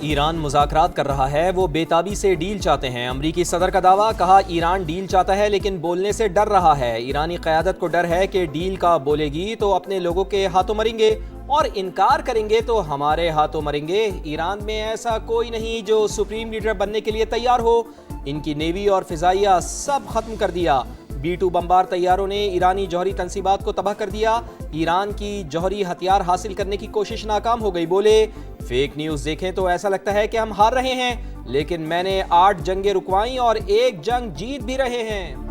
Iran मुज़ाकरात कर रहा है, वो बेताबी से डील चाहते हैं। अमरीकी सदर का दावा, कहा ईरान डील चाहता है लेकिन बोलने से डर रहा है। ईरानी क़यादत को डर है कि डील का बोलेगी तो अपने लोगों के हाथों मरेंगे और इनकार करेंगे तो हमारे हाथों मरेंगे। ईरान में ऐसा कोई नहीं जो सुप्रीम लीडर बनने के लिए तैयार हो। इनकी नेवी और फिजाइया सब खत्म कर दिया। B-2 बमबार तैयारों ने ईरानी जौहरी तंसीबात को तबाह कर दिया। ईरान की जौहरी हथियार हासिल करने की कोशिश नाकाम हो गई। बोले, फेक न्यूज़ देखें तो ऐसा लगता है कि हम हार रहे हैं, लेकिन मैंने 8 जंगें रुकवाई और 1 जंग जीत भी रहे हैं।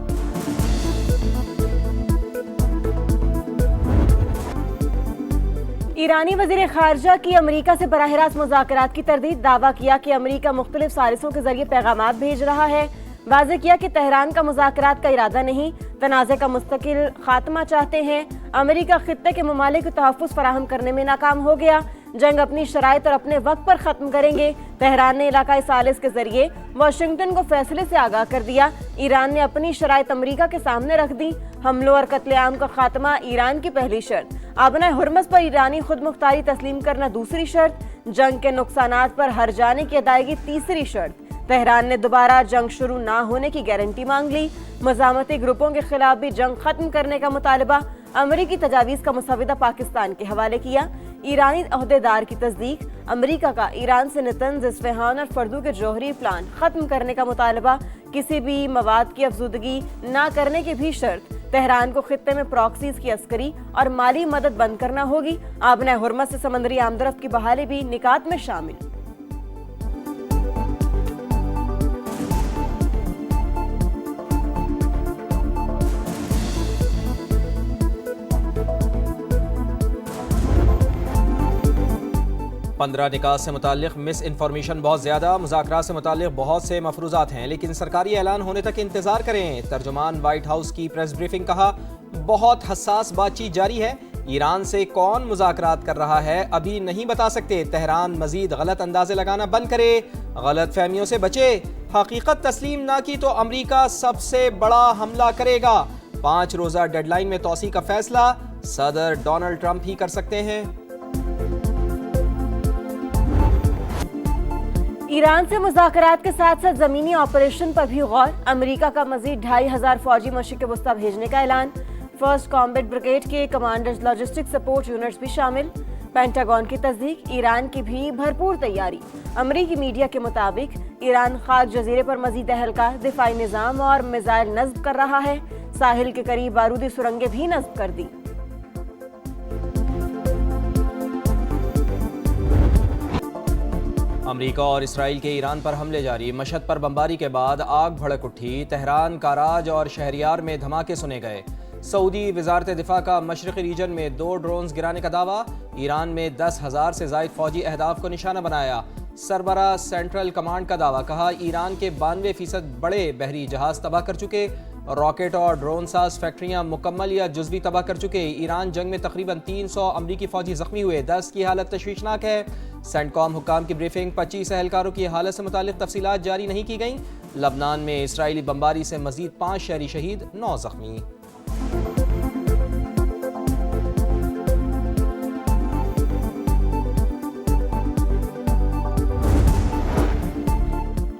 ईरानी वज़ीर ख़ारजा की अमरीका से बराह रास्त मुज़ाकरात की तरदीद। दावा किया कि अमरीका मुख्तलिफ साजिशों के जरिए पैगामात भेज रहा है। वाज़ेह किया कि तेहरान का मुज़ाकरात का इरादा नहीं, तनाज़े का मुस्तकिल खात्मा चाहते हैं। अमरीका खित्ते के ममालिक को तहफ़्फ़ुज़ फराहम करने में नाकाम हो गया। जंग अपनी शराइत और अपने वक्त पर ख़त्म करेंगे। तेहरान ने इलाक़ाई सालिस के जरिए वाशिंगटन को फैसले से आगाह कर दिया। ईरान ने अपनी शराइत अमरीका के सामने रख दी। हमलों और कत्लेआम का खात्मा ईरान की पहली शर्त। आबना हुर्मस पर ईरानी खुद मुख्तारी तस्लीम करना दूसरी शर्त। जंग के नुकसानात पर हर जाने की अदायगी तीसरी शर्त। तेहरान ने दोबारा जंग शुरू ना होने की गारंटी मांग ली। मज़ामती ग्रुपों के खिलाफ भी जंग खत्म करने का मुतालबा। अमरीकी तजावीज़ का मुसविदा पाकिस्तान के हवाले किया। ईरानी अहदेदार की तस्दीक। अमरीका का ईरान से नतंज, इस्फ़हान और फर्दू के जौहरी प्लान खत्म करने का मुतालबा। किसी भी मवाद की अफजुदगी ना करने की भी शर्त। तेहरान को खित्ते में प्रॉक्सीज की अस्करी और माली मदद बंद करना होगी। आबना हुर्मस से समंदरी आमदरफ्त की बहाली भी निकात में शामिल। पंद्रह निकाह से मुताल्लिक़ मिस इन्फॉर्मेशन बहुत ज़्यादा। मुज़ाकरात से मुताल्लिक़ बहुत से मफरूज़ात हैं, लेकिन सरकारी ऐलान होने तक इंतज़ार करें। तर्जुमान वाइट हाउस की प्रेस ब्रीफिंग। कहा, बहुत हसास बातचीत जारी है। ईरान से कौन मुज़ाकरात कर रहा है अभी नहीं बता सकते। तेहरान मज़ीद गलत अंदाज़े लगाना बंद करे, गलत फहमियों से बचे। हकीकत तस्लीम ना की तो अमरीका सबसे बड़ा हमला करेगा। 5 रोज़ा डेडलाइन में तोसी का फैसला सदर डोनाल्ड ट्रंप ही कर सकते हैं। ईरान से मुज़ाकरात के साथ साथ ज़मीनी ऑपरेशन पर भी गौर। अमरीका का मज़ीद 2500 फौजी मशरिक़ वस्ता भेजने का ऐलान। फर्स्ट कॉम्बैट ब्रिगेड के कमांडर्स लॉजिस्टिक सपोर्ट यूनिट्स भी शामिल। पेंटागन की तस्दीक, ईरान की भी भरपूर तैयारी। अमरीकी मीडिया के मुताबिक ईरान खाक जजीरे पर मज़ीद एहलकार, दिफाई निज़ाम और मिसाइल नस्ब कर रहा है। साहिल के करीब बारूदी सुरंगें भी नस्ब कर दी। अमरीका और इसराइल के ईरान पर हमले जारी। मशहद पर बमबारी के बाद आग भड़क उठी। तेहरान, कराज और शहरियार में धमाके सुने गए। सऊदी वजारत दिफा का मशरक़ी रीजन में 2 ड्रोन्स गिराने का दावा। ईरान में 10,000 से ज़ायद फौजी अहदाफ को निशाना बनाया। सरबरा सेंट्रल कमांड का दावा। कहा, ईरान के 92% बड़े बहरी जहाज तबाह कर चुके। रॉकेट और ड्रोन साज फैक्ट्रियां मुकम्मल या जुज़वी तबाह कर चुके। ईरान जंग में तकरीबन 300 अमरीकी फौजी जख्मी हुए। 10 की हालत तशवीशनाक है। सेंटकॉम हुक्काम की ब्रीफिंग। 25 एहलकारों की हालत से मुतालिक तफसीलात जारी नहीं की गई। लबनान में इसराइली बमबारी से मजीद 5 शहरी शहीद, 9 जख्मी।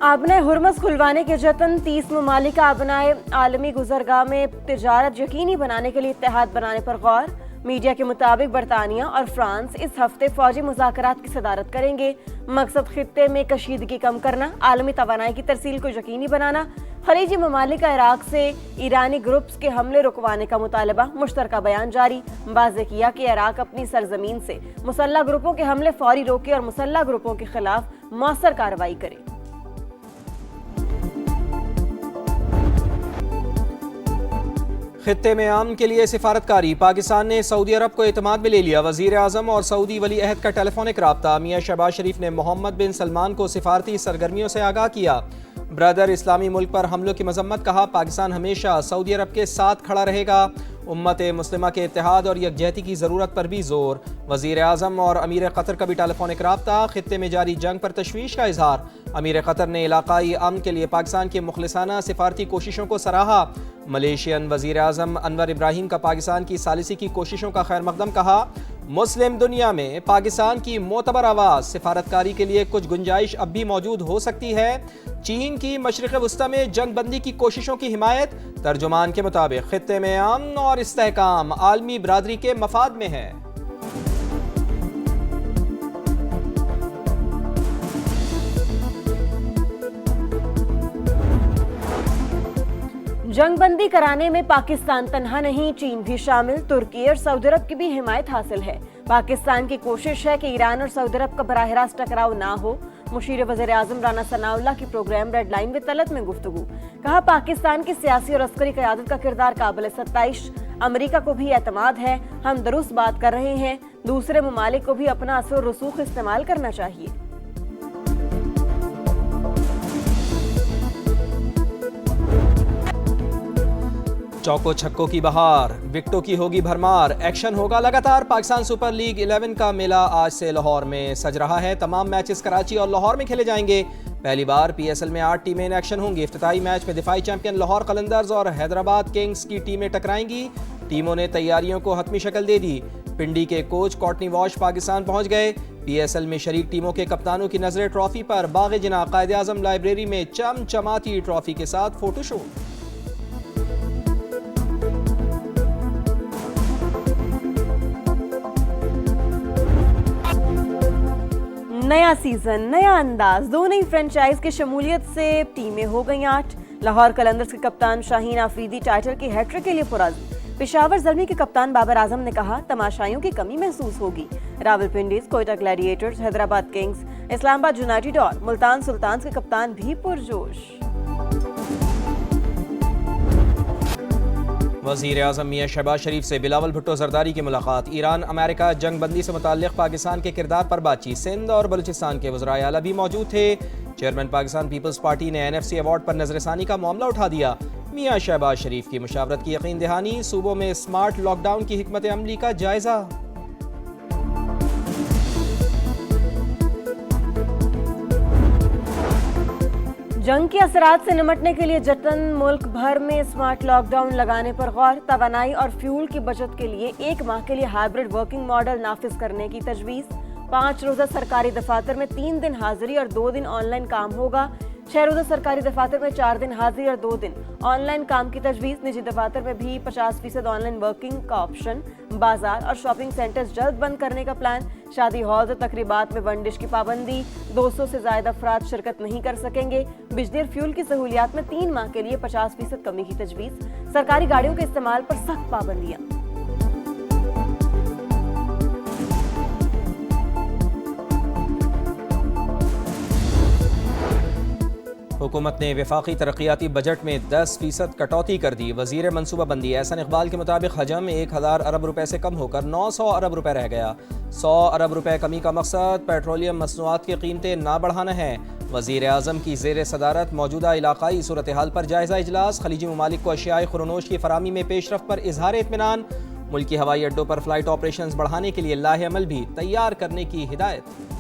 आबना हुर्मस खुलवाने के जतन। 30 ममालिक आबनाए आलमी गुजरगाह में तिजारत यकीनी बनाने के लिए इत्तेहाद बनाने पर गौर। मीडिया के मुताबिक बरतानिया और फ्रांस इस हफ्ते फौजी मुज़ाकरात की सदारत करेंगे। मकसद खित्ते में कशीदगी कम करना, आलमी तवानाई की तरसील को यकीनी बनाना। खलीजी ममालिक का इराक से ईरानी ग्रुप्स के हमले रुकवाने का मुतालबा। मुश्तरका बयान जारी। वाज़ेह किया कि इराक अपनी सरजमीन से मुसल्लह ग्रुपों के हमले फौरी रोके और मुसल्लह ग्रुपों के खिलाफ मौसर कार्रवाई करे। खित्ते में आम के लिए सिफारतकारी। पाकिस्तान ने सऊदी अरब को एतमाद में ले लिया। वज़ीर आज़म और सऊदी वली अहद का टेलीफोनिक राब्ता। मियाँ शहबाज शरीफ ने मोहम्मद बिन सलमान को सिफारती सरगर्मियों से आगाह किया। ब्रदर इस्लामी मुल्क पर हमलों की मजम्मत। कहा, पाकिस्तान हमेशा सऊदी अरब के साथ खड़ा रहेगा। उम्मत मुस्लिमा के इत्तेहाद और यकजहती की ज़रूरत पर भी जोर। वज़ीर आज़म और अमीर क़तर का भी टेलीफोनिक राब्ता। खित्ते में जारी जंग पर तशवीश का इजहार। अमीर क़तर ने इलाकाई अमन के लिए पाकिस्तान की मुखलिसाना सिफारती कोशिशों को सराहा। मलेशियन वज़ीर आज़म अनवर इब्राहिम का पाकिस्तान की सालिसी की कोशिशों का खैर मकदम। कहा, मुस्लिम दुनिया में पाकिस्तान की मोतबर आवाज सिफारतकारी के लिए कुछ गुंजाइश अब भी मौजूद हो सकती है। चीन की मशरिक़ वस्ता में जंग बंदी की कोशिशों की हिमायत। तर्जुमान के मुताबिक खित्ते में अमन और इस्तेहकाम आलमी बरादरी के मफाद में है। जंगबंदी कराने में पाकिस्तान तन्हा नहीं, चीन भी शामिल। तुर्की और सऊदी अरब की भी हिमायत हासिल है। पाकिस्तान की कोशिश है कि ईरान और सऊदी अरब का बराह रास्त टकराव ना हो। मुशीर वज़ीर आज़म राना सनाउल्लाह की program red line with Talat में गुफ्तगू। कहा, पाकिस्तान की सियासी और अस्करी क़यादत का किरदार काबिल सत्ताइश। अमेरिका को भी एतमाद है, हम दुरुस्त बात कर रहे हैं। दूसरे ममालिक को भी अपना असर और रसूख इस्तेमाल करना चाहिए। चौको छक्कों की बहार, विकेटों की होगी भरमार, एक्शन होगा लगातार। पाकिस्तान सुपर लीग 11 का मेला आज से लाहौर में सज रहा है। तमाम मैचेस कराची और लाहौर में खेले जाएंगे। पहली बार PSL में 8 टीमें इन एक्शन होंगी। इफ्तिताई मैच में दिफाई चैंपियन लाहौर कलंदर्स और हैदराबाद किंग्स की टीमें टकराएंगी। टीमों ने तैयारियों को हतमी शक्ल दे दी। पिंडी के कोच कॉटनी वॉश पाकिस्तान पहुंच गए। PSL में शरीक टीमों के कप्तानों की नजरें ट्रॉफी पर। बाग जिना कायदे आजम लाइब्रेरी में चमचमाती ट्रॉफी के साथ फोटोशूट। नया सीजन, नया अंदाज, दो नई फ्रेंचाइज की शमूलियत से टीमें हो गई 8। लाहौर कलंदर्स के कप्तान शाहीन आफरीदी टाइटल की हैट्रिक के लिए पुरज़्म। पेशावर ज़ल्मी के कप्तान बाबर आजम ने कहा, तमाशाइयों की कमी महसूस होगी। Rawalpindiz, Quetta gladiators, Hyderabad kings, Islamabad united और मुल्तान सुल्तान्स के कप्तान भी पुरजोश। वज़ीर आज़म मियां शहबाज शरीफ से बिलावल भुट्टो जरदारी की मुलाकात। ईरान अमेरिका जंग बंदी से मुताल्लिक़ पाकिस्तान के किरदार पर बातचीत। सिंध और बलूचिस्तान के वज़राए आला भी मौजूद थे। चेयरमैन पाकिस्तान पीपल्स पार्टी ने NFC अवार्ड पर नजरसानी का मामला उठा दिया। मियां शहबाज शरीफ की मुशावरत की यकीन दहानी। सूबों में स्मार्ट लॉकडाउन की हिकमत अमली का जायजा। जंग के असरात से निमटने के लिए जतन। मुल्क भर में स्मार्ट लॉकडाउन लगाने पर गौर। तवानाई और फ्यूल की बचत के लिए 1 माह के लिए हाइब्रिड वर्किंग मॉडल नाफिज करने की तजवीज़। 5 रोज़ा सरकारी दफातर में 3 दिन हाजिरी और 2 दिन ऑनलाइन काम होगा। 6 रोज़ा सरकारी दफातर में 4 दिन हाजिरी और 2 दिन ऑनलाइन काम की तजवीज़। निजी दफातर में भी 50% ऑनलाइन वर्किंग का ऑप्शन। बाजार और शॉपिंग सेंटर्स जल्द बंद करने का प्लान। शादी हॉल और तकरीबात में 1 डिश की पाबंदी। 200 से ज्यादा अफराद शिरकत नहीं कर सकेंगे। बिजली और फ्यूल की सहूलियात में 3 माह के लिए 50% कमी की तजवीज़। सरकारी गाड़ियों के इस्तेमाल पर सख्त पाबंदियाँ। हुकूमत ने वफाकी तरक्याती बजट में 10% कटौती कर दी। वजीर मनसूबाबंदी एहसन इकबाल के मुताबिक हजम 1000 अरब रुपए से कम होकर 900 अरब रुपए रह गया। 100 अरब रुपए कमी का मकसद पेट्रोलियम मसनूआत की कीमतें ना बढ़ाना है। वजीर आज़म की ज़ेर सदारत मौजूदा इलाकाई सूरत हाल पर जायजा इजलास। खलीजी ममालिक को अशियाए खुरनोश की फरामी में पेशरफ पर इजहार इत्मीनान। मुल्की हवाई अड्डों पर फ्लाइट ऑपरेशन बढ़ाने के लिए लाहे अमल भी तैयार करने की हिदायत।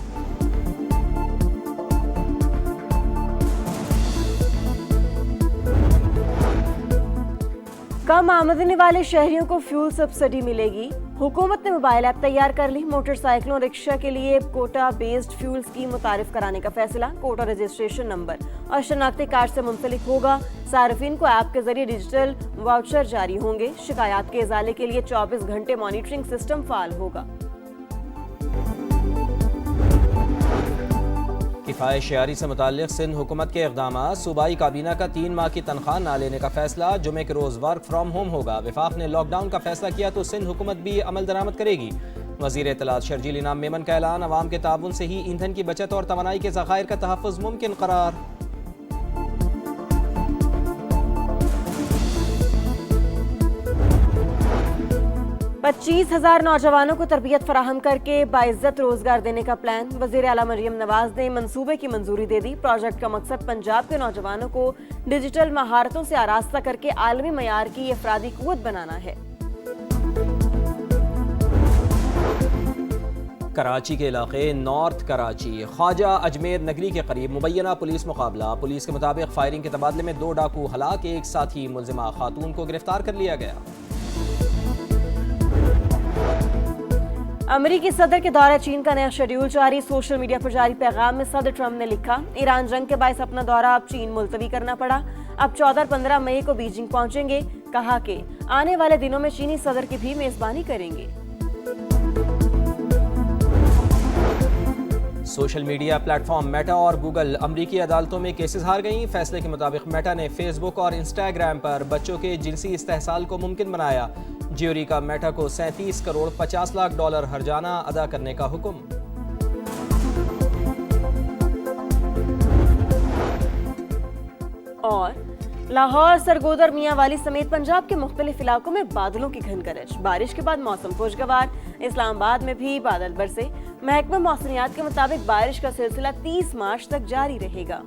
कम आमदनी वाले शहरियों को फ्यूल सब्सिडी मिलेगी। हुकूमत ने मोबाइल ऐप तैयार कर ली। मोटरसाइकिलों रिक्शा के लिए कोटा बेस्ड फ्यूल स्कीम मुतारिफ कराने का फैसला। कोटा रजिस्ट्रेशन नंबर और शनाख्ती कार्ड से मुंसलिक होगा। सार्फिन को ऐप के जरिए डिजिटल वाउचर जारी होंगे। शिकायत के इजाले के लिए 24 घंटे मॉनिटरिंग सिस्टम फाल होगा। किफ़ायत शेयारी से मुताल्लिक़ सिंध हुकूमत के इक़दाम। सूबाई काबीना का 3 माह की तनख्वाह ना लेने का फैसला। जुमे के रोज़ वर्क फ्राम होम होगा। वफाक ने लॉकडाउन का फैसला किया तो सिंध हुकूमत भी अमल दरामद करेगी। वज़ीर इत्तलात शर्जील इनाम मेमन का ऐलान। अवाम के ताउन से ही ईंधन की बचत और तवानाई के ज़खायर का तहफ़्फ़ुज़ मुमकिन करार। 25,000 नौजवानों को तरबियत फराहम करके बाइज्जत रोजगार देने का प्लान। वज़ीर आला मरियम नवाज ने मंसूबे की मंजूरी दे दी। प्रोजेक्ट का मकसद पंजाब के नौजवानों को डिजिटल महारतों से आरास्ता करके आलमी मयार की अफरादी कुव्वत बनाना है। कराची के इलाके नॉर्थ कराची ख्वाजा अजमेर नगरी के करीब मुबैना पुलिस मुकाबला। पुलिस के मुताबिक फायरिंग के तबादले में 2 डाकू हलाक। एक साथी मुलजिमा खातून को गिरफ्तार कर लिया गया। अमेरिकी सदर के दौरे चीन का नया शेड्यूल जारी। सोशल मीडिया पर जारी पैगाम में सदर ट्रंप ने लिखा, ईरान जंग के बायस अपना दौरा अब चीन मुलतवी करना पड़ा। अब 14 और 15 मई को बीजिंग पहुंचेंगे। कहा कि आने वाले दिनों में चीनी सदर की भी मेजबानी करेंगे। सोशल मीडिया प्लेटफॉर्म मेटा और गूगल अमरीकी अदालतों में केसेस हार गईं। फैसले के मुताबिक मेटा ने फेसबुक और इंस्टाग्राम पर बच्चों के जिनसी इस्तेहसाल को मुमकिन बनाया। ज्यूरी का मेटा को 37 करोड़ 50 लाख डॉलर हर्जाना अदा करने का हुक्म। और लाहौर, सरगोदा और मियांवाली समेत पंजाब के मुख्तलिफ इलाकों में बादलों की घन गरज। बारिश के बाद मौसम खुशगवार। इस्लामाबाद में भी बादल बरसे। महकमा मौसमियात के मुताबिक बारिश का सिलसिला 30 मार्च तक जारी रहेगा।